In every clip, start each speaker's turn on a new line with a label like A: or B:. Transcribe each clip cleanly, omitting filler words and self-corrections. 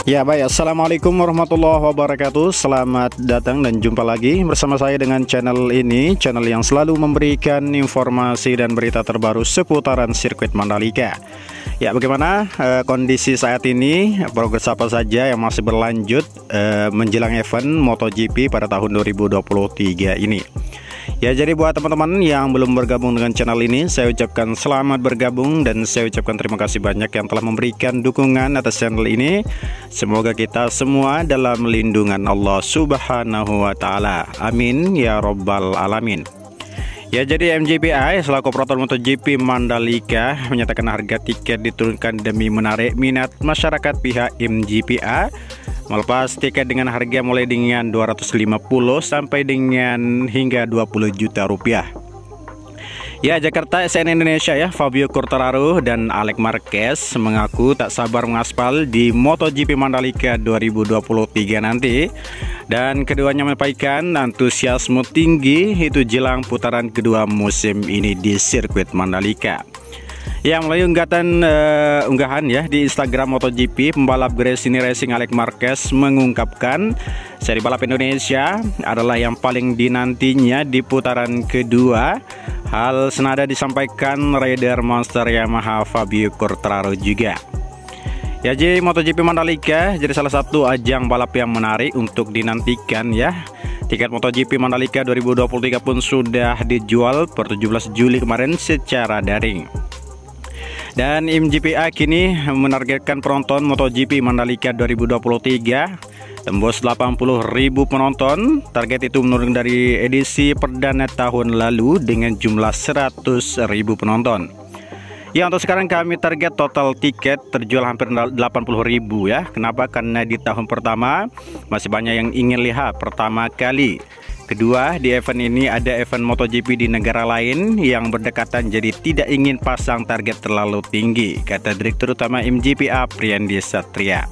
A: Ya baik, assalamualaikum warahmatullahi wabarakatuh. Selamat datang dan jumpa lagi bersama saya dengan channel ini, channel yang selalu memberikan informasi dan berita terbaru seputaran sirkuit Mandalika. Ya, bagaimana kondisi saat ini, progres apa saja yang masih berlanjut menjelang event MotoGP pada tahun 2023 ini. Ya, jadi buat teman-teman yang belum bergabung dengan channel ini, saya ucapkan selamat bergabung dan saya ucapkan terima kasih banyak yang telah memberikan dukungan atas channel ini. Semoga kita semua dalam lindungan Allah Subhanahu wa Ta'ala. Amin ya Rabbal Alamin. Ya, jadi MGPI selaku operator MotoGP Mandalika menyatakan harga tiket diturunkan demi menarik minat masyarakat. Pihak MGPI melepas tiket dengan harga mulai dengan 250 sampai dengan hingga 20 juta rupiah. Ya, Jakarta SN Indonesia ya, Fabio Quartararo dan Alex Marquez mengaku tak sabar mengaspal di MotoGP Mandalika 2023 nanti. Dan keduanya menyampaikan antusiasme tinggi itu jelang putaran kedua musim ini di sirkuit Mandalika. Ya, melalui unggahan ya di Instagram MotoGP, pembalap Gresini Racing Alex Marquez mengungkapkan seri balap Indonesia adalah yang paling dinantinya di putaran kedua. Hal senada disampaikan rider monster Yamaha Fabio Quartararo juga. Ya, jadi MotoGP Mandalika jadi salah satu ajang balap yang menarik untuk dinantikan ya. Tiket MotoGP Mandalika 2023 pun sudah dijual per 17 Juli kemarin secara daring. Dan MGPI kini menargetkan penonton MotoGP Mandalika 2023 tembus 80.000 penonton. Target itu menurun dari edisi perdana tahun lalu dengan jumlah 100.000 penonton. Ya, untuk sekarang kami target total tiket terjual hampir 80.000 ya. Kenapa? Karena di tahun pertama masih banyak yang ingin lihat pertama kali. Kedua, di event ini ada event MotoGP di negara lain yang berdekatan, jadi tidak ingin pasang target terlalu tinggi, kata Direktur Utama MGPI Priyandi Satria.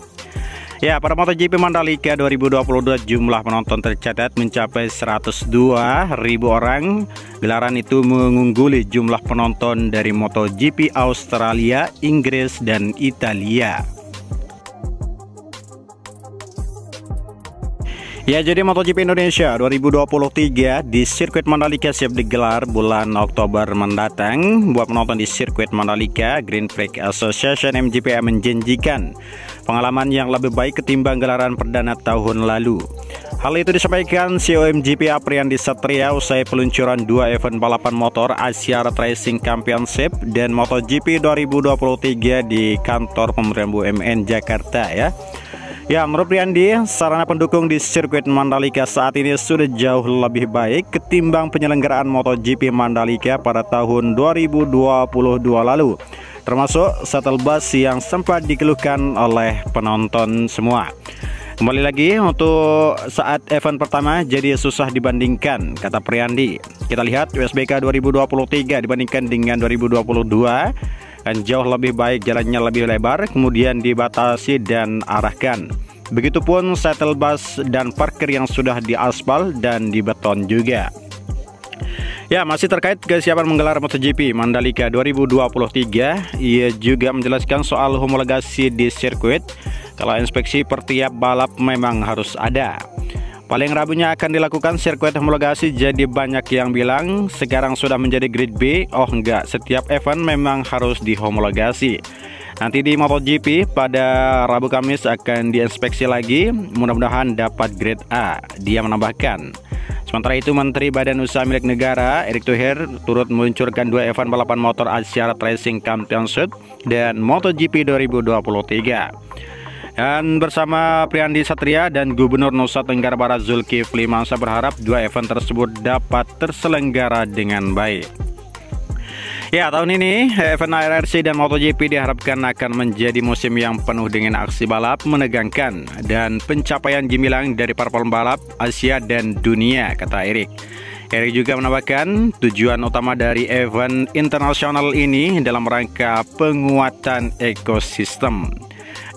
A: Ya, pada MotoGP Mandalika 2022 jumlah penonton tercatat mencapai 102.000 orang. Gelaran itu mengungguli jumlah penonton dari MotoGP Australia, Inggris, dan Italia. Ya, jadi MotoGP Indonesia 2023 di sirkuit Mandalika siap digelar bulan Oktober mendatang. Buat penonton di sirkuit Mandalika, Grand Prix Association MGPI menjanjikan pengalaman yang lebih baik ketimbang gelaran perdana tahun lalu. Hal itu disampaikan CEO MGPI Priyandi Satria usai peluncuran dua event balapan motor Asia Racing Championship dan MotoGP 2023 di kantor pemerintahan BUMN Jakarta ya. Ya, menurut Priyandi, sarana pendukung di sirkuit Mandalika saat ini sudah jauh lebih baik ketimbang penyelenggaraan MotoGP Mandalika pada tahun 2022 lalu, termasuk shuttle bus yang sempat dikeluhkan oleh penonton semua. Kembali lagi, untuk saat event pertama jadi susah dibandingkan, kata Priyandi. Kita lihat USBK 2023 dibandingkan dengan 2022 kan jauh lebih baik, jalannya lebih lebar, kemudian dibatasi dan arahkan. Begitupun shuttle bus dan parkir yang sudah diaspal dan dibeton juga. Ya, masih terkait kesiapan menggelar MotoGP Mandalika 2023, ia juga menjelaskan soal homologasi di sirkuit. Kalau inspeksi per tiap balap memang harus ada. Paling Rabunya akan dilakukan sirkuit homologasi, jadi banyak yang bilang sekarang sudah menjadi grade B. Oh enggak, setiap event memang harus dihomologasi. Nanti di MotoGP pada Rabu Kamis akan diinspeksi lagi, mudah-mudahan dapat grade A, dia menambahkan. Sementara itu, Menteri Badan Usaha Milik Negara Erick Thohir turut meluncurkan dua event balapan motor Asia Racing Championship dan MotoGP 2023. Dan bersama Priyandi Satria dan Gubernur Nusa Tenggara Barat Zulkifli Mansyah berharap dua event tersebut dapat terselenggara dengan baik. Ya, tahun ini event ARRC dan MotoGP diharapkan akan menjadi musim yang penuh dengan aksi balap menegangkan dan pencapaian gemilang dari para pembalap Asia dan dunia, kata Erick. Erick juga menambahkan tujuan utama dari event internasional ini dalam rangka penguatan ekosistem.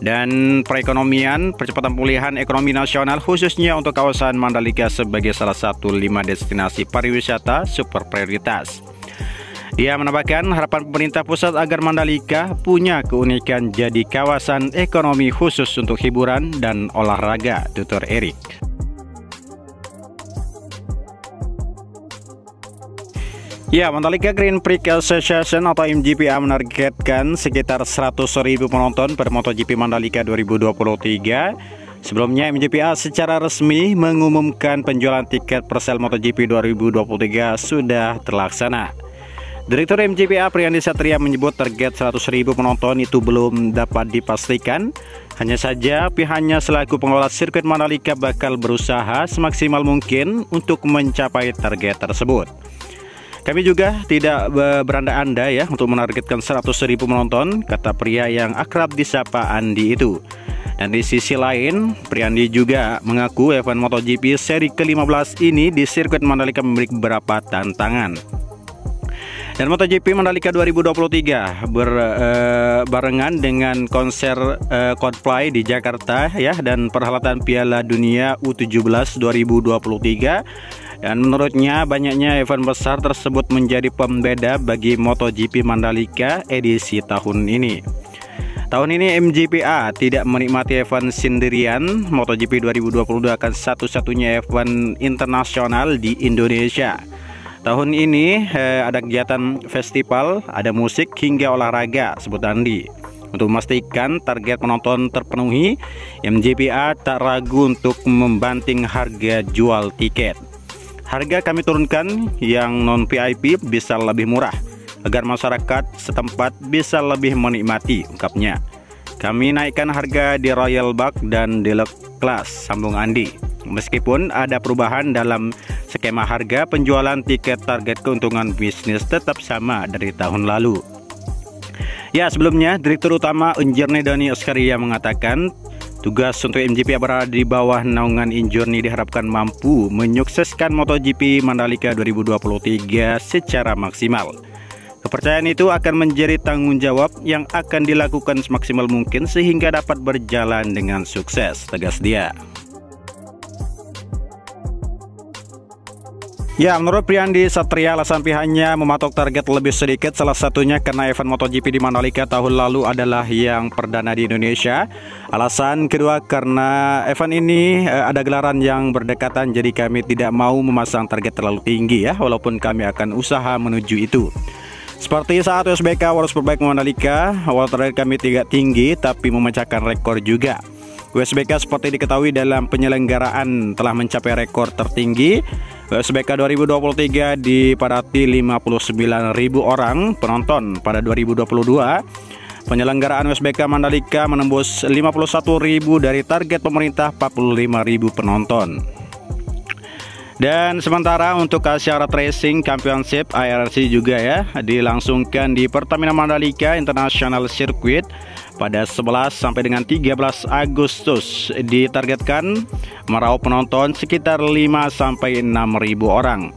A: dan perekonomian, percepatan pemulihan ekonomi nasional khususnya untuk kawasan Mandalika sebagai salah satu 5 destinasi pariwisata super prioritas. Dia menambahkan harapan pemerintah pusat agar Mandalika punya keunikan jadi kawasan ekonomi khusus untuk hiburan dan olahraga, tutur Erik. Ya, Mandalika Grand Prix Association atau MGPA menargetkan sekitar 100.000 penonton pada MotoGP Mandalika 2023. Sebelumnya, MGPA secara resmi mengumumkan penjualan tiket presale MotoGP 2023 sudah terlaksana. Direktur MGPA Priyandi Satria menyebut target 100.000 penonton itu belum dapat dipastikan. Hanya saja pihaknya selaku pengelola sirkuit Mandalika bakal berusaha semaksimal mungkin untuk mencapai target tersebut. Kami juga tidak berandai-andai ya untuk menargetkan 100.000 penonton, kata pria yang akrab disapa Andi itu. Dan di sisi lain, Priyandi juga mengaku event MotoGP seri ke-15 ini di sirkuit Mandalika memiliki beberapa tantangan. Dan MotoGP Mandalika 2023 barengan dengan konser Coldplay di Jakarta ya, dan perhelatan Piala Dunia U17 2023. Dan menurutnya banyaknya event besar tersebut menjadi pembeda bagi MotoGP Mandalika edisi tahun ini. Tahun ini MGPA tidak menikmati event sendirian. MotoGP 2022 akan satu-satunya event internasional di Indonesia. Tahun ini ada kegiatan festival, ada musik hingga olahraga, sebut Andi. Untuk memastikan target penonton terpenuhi, MGPA tak ragu untuk membanting harga jual tiket. Harga kami turunkan, yang non-VIP bisa lebih murah, agar masyarakat setempat bisa lebih menikmati, ungkapnya. Kami naikkan harga di Royal Bug dan Deluxe Class, sambung Andi. Meskipun ada perubahan dalam skema harga penjualan tiket, target keuntungan bisnis tetap sama dari tahun lalu. Ya, sebelumnya Direktur Utama Injourney Dani Oskaria mengatakan tugas untuk MGPA berada di bawah naungan Injourney diharapkan mampu menyukseskan MotoGP Mandalika 2023 secara maksimal. Kepercayaan itu akan menjadi tanggung jawab yang akan dilakukan semaksimal mungkin sehingga dapat berjalan dengan sukses, tegas dia. Ya, menurut Priyandi Satria, alasan pihaknya mematok target lebih sedikit salah satunya karena event MotoGP di Mandalika tahun lalu adalah yang perdana di Indonesia. Alasan kedua karena event ini ada gelaran yang berdekatan, jadi kami tidak mau memasang target terlalu tinggi ya, walaupun kami akan usaha menuju itu. Seperti saat USBK World Superbike Mandalika, awal target kami tidak tinggi tapi memecahkan rekor juga. USBK seperti diketahui dalam penyelenggaraan telah mencapai rekor tertinggi. USBK 2023 dipadati 59.000 orang penonton pada 2022. Penyelenggaraan USBK Mandalika menembus 51.000 dari target pemerintah 45.000 penonton. Dan sementara untuk Asia Art Racing Championship ARC juga ya dilangsungkan di Pertamina Mandalika International Circuit pada 11 sampai dengan 13 Agustus. Ditargetkan meraup penonton sekitar 5 sampai 6.000 orang.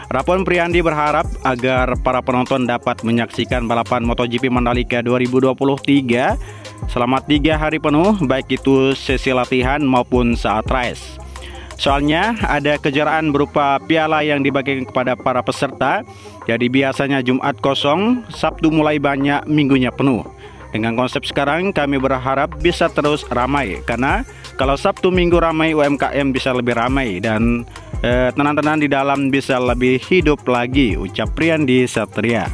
A: Rapon Priyandi berharap agar para penonton dapat menyaksikan balapan MotoGP Mandalika 2023 selama 3 hari penuh, baik itu sesi latihan maupun saat race. Soalnya ada kejuaraan berupa piala yang dibagikan kepada para peserta. Jadi biasanya Jumat kosong, Sabtu mulai banyak, Minggunya penuh. Dengan konsep sekarang kami berharap bisa terus ramai, karena kalau Sabtu Minggu ramai, UMKM bisa lebih ramai dan tenan-tenan di dalam bisa lebih hidup lagi, ucap Priyandi Satria.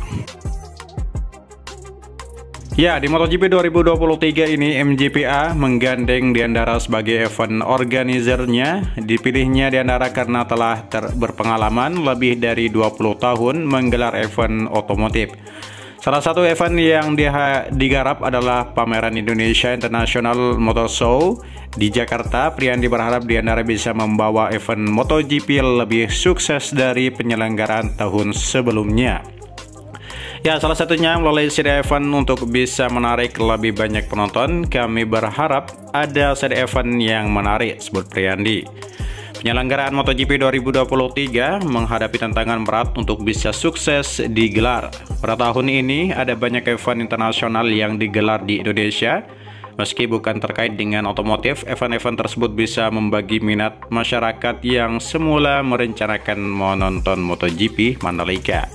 A: Ya, di MotoGP 2023 ini MGPA menggandeng Diandara sebagai event organizernya. Dipilihnya Diandara karena telah berpengalaman lebih dari 20 tahun menggelar event otomotif. Salah satu event yang digarap adalah pameran Indonesia International Motor Show di Jakarta. Priyandi berharap Diandara bisa membawa event MotoGP lebih sukses dari penyelenggaraan tahun sebelumnya. Ya, salah satunya melalui seri event untuk bisa menarik lebih banyak penonton. Kami berharap ada seri event yang menarik, sebut Priyandi. Penyelenggaraan MotoGP 2023 menghadapi tantangan berat untuk bisa sukses digelar. Pada tahun ini ada banyak event internasional yang digelar di Indonesia. Meski bukan terkait dengan otomotif, event-event tersebut bisa membagi minat masyarakat yang semula merencanakan menonton MotoGP Mandalika.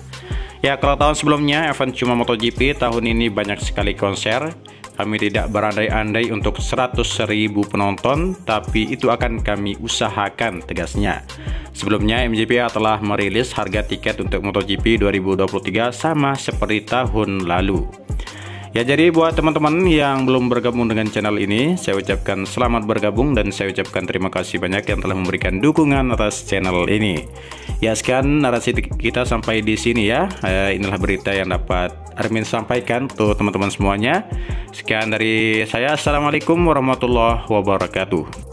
A: Ya, kalau tahun sebelumnya event cuma MotoGP, tahun ini banyak sekali konser. Kami tidak berandai-andai untuk 100.000 penonton, tapi itu akan kami usahakan, tegasnya. Sebelumnya, MGPA telah merilis harga tiket untuk MotoGP 2023 sama seperti tahun lalu. Ya, jadi buat teman-teman yang belum bergabung dengan channel ini, saya ucapkan selamat bergabung dan saya ucapkan terima kasih banyak yang telah memberikan dukungan atas channel ini. Ya, sekian narasi kita sampai di sini ya. Inilah berita yang dapat Armin sampaikan untuk teman-teman semuanya. Sekian dari saya. Assalamualaikum warahmatullahi wabarakatuh.